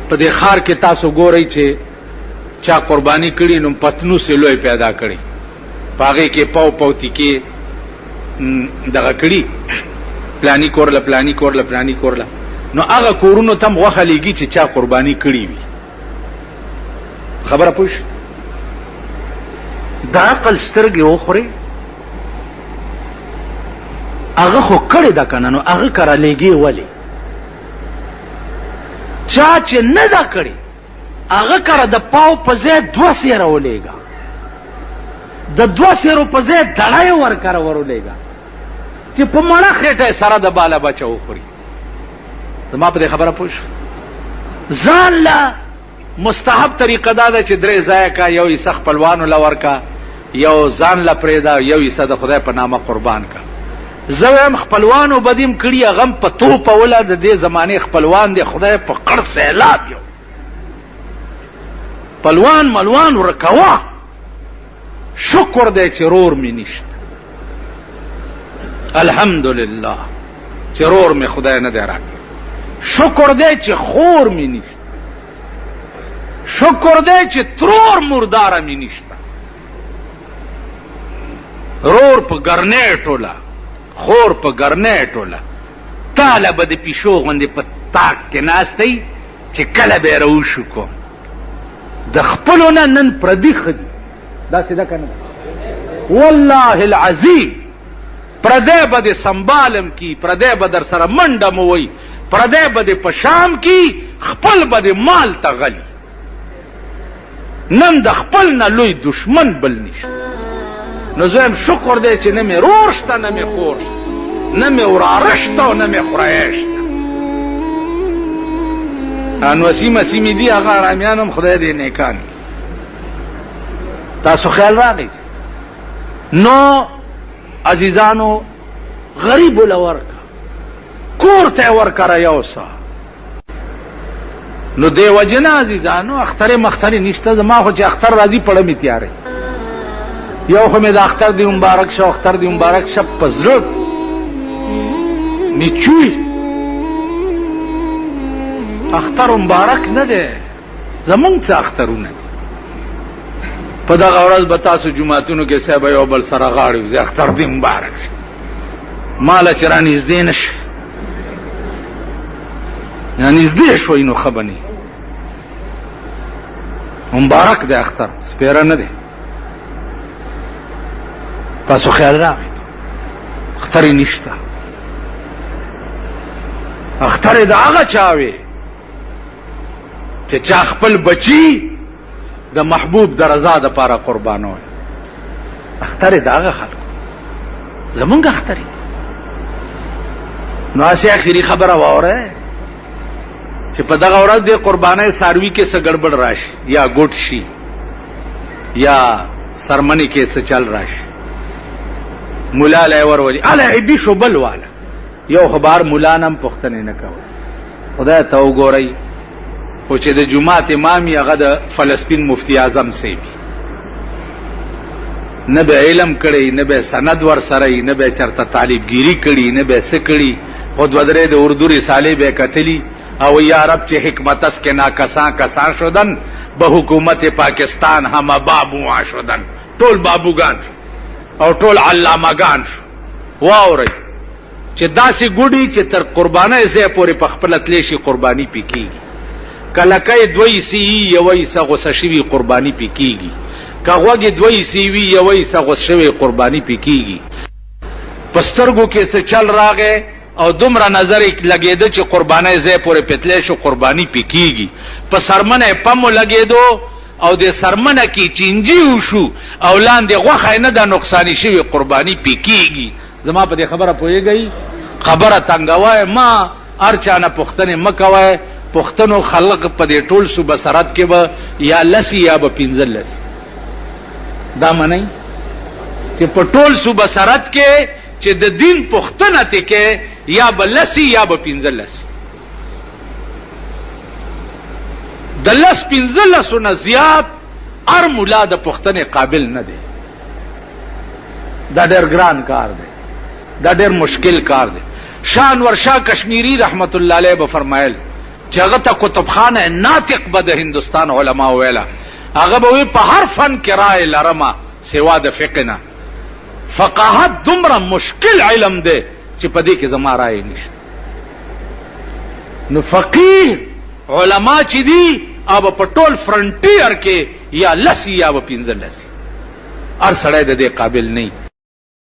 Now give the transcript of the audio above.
په دې خار کې تاسو ګورئ چې چا قربانی کړي نو پتنو سے لوی پیدا کړي پاغه کې پاو پوتی کې دغه کړي پلانی کورله نو هغه کورونو تم غوخه لګي چې چا قربانی کړي وي. خبره پوښ دا عقل سترګې وخوري هغه خو کړي دا کنه نو هغه کرا لګي ولی چا چې نه دا کړي هغه کرا د پاو په ځای 2 سیره ولېګا د 2 سیرو په ځای دړای ورکر ورولېګا چې په مړه خېټه سره د بالا بچو خوري. زما په خبره پوښ ځان لا مستحب طریقه دا ده چې 3 ځای کا یو یې سخ پلوانو لور کا یو ځان لا پرېدا یو یې صد خدای په نامه قربان کا. زویم خپلوانو بدیم کړي غم په تو په ولا د دې زمانه خپلوان دي خدای په قر سیلاب یو پلوان ملوان ورکوا شکر دې چرور می نشته الحمدلله چرور می خدای نه درک شکر دې چې خور می نشته شکر دې چې ترور مردار می نشته رور په ګرنې ټولا خور په ګرنې ټولا طالب د پیشو غوندې په تاک کې ناستې چې کله به روشو کو د خپلونه نن پردي خدي دا څه ده کنه والله العظیم پردې بده سنبالم کی پردې بدر سره منډه موي پردې بده پشام کی خپل بده مال تغلی نن د خپل نه لوی دشمن بل نشته. نو زم شکر دې چې نه مې روشته نه مې خور نه مې ورارشته نه مې خورایشته ان وسیمه سیمې دی هغه رامیانم خدای دې نیکان تاسو خیال راغی. نو عزیزانو غریب ولورکا کور ته ورکړه یوسا نو دی وجنا عزیزانو اختر مختری نشته زما خو چې اختر راځي پړه می تیارې یو خو مې د اختر دی مبارک شو اختر دی مبارک شپ پزړ می چوي اختر مبارک نه ده زمونږ څه اخترونه په دغه ورځ به تاسو جمعتونو کې صاحب یو بل سره غاړي زه اختر دی مبارک مال چرانی نږدې نشي یعنی نږدې شوي نو خبني مبارک دی اختر سپیره نه دی تاسو خیال راغی اختر نشته اختر دا هغه چاوي چې چا خپل بچي د محبوب درزا د پاره قربانوي اختر دا هغه خلکو زمونږ اختر نو اسی اخیری خبره واوره چې په دغه ورځ د قربانای ساروی کې څه ګډوډ راشي یا ګوټ شي یا سرمنی کې څه چل راشي مولا له ور ولي اله ایبي شو بل والا یو خبر مولا نم پختنه نه کوي خدای ته وګورئ او چې د جمعه امام هغه د فلسطین مفتی اعظم سی نه به علم کړي نه به سند ور سره نه به چرته طالبګيري کړي نه به سکړي خود ودره د اردو رساله به کتلی او یا رب چې حکمتس کې ناکسان کسان شدن به حکومت پاکستان هم بابو شدن ټول بابوګان او ټول علامه‌ګان واوري چې داسې ګوډي چې تر قربانه یې پورې په خپل تلې شي قرباني پکې کله کای دوی سی یوي سغه شوی قرباني پکېږي کغوګي دوی سی وی یوي سغه شوی قرباني پکېږي پسترګو کې څه چل راغې او دومره نظر لګېده چې قربانه یې پورې پتلې شو قرباني پکېږي په سرمنه پمو لګېدو او د سرمنه کې چینجی وشو او لاندې غوخه نه د نقصان شوی قرباني پکېږي. زما په دې خبره پوهیږئ خبره تنګوي ما ارچانه پختنه مکوي پختنو خلق په دې ټول صوبه سرحد کې به یا لسی یا به پنځلس دا معنی چې په ټول صوبه سرحد کې چې د دین پختنه ته کې یا به لسی یا به پنځلس د لس پنځلسو نه زیات ار مولا د پختنه قابل نه دی. دا ډېر ګران کار دی دا ډېر مشکل کار دی. شاه انور شاه کشمیری رحمت الله علیه به فرمایل چې هغه ته کتابخانه ناطق به د هندستان علما ویلا، هغه به وی په هر فن کې رائے لرما سوا د فقه نه. فقاهت دومره مشکل علم دی چې په دې کې زما رائے نشته. نو فقيه علما چې دي او په ټول فرنټیر کې یا لسی یا په 15 لسی، هر سړی د دې قابل نه.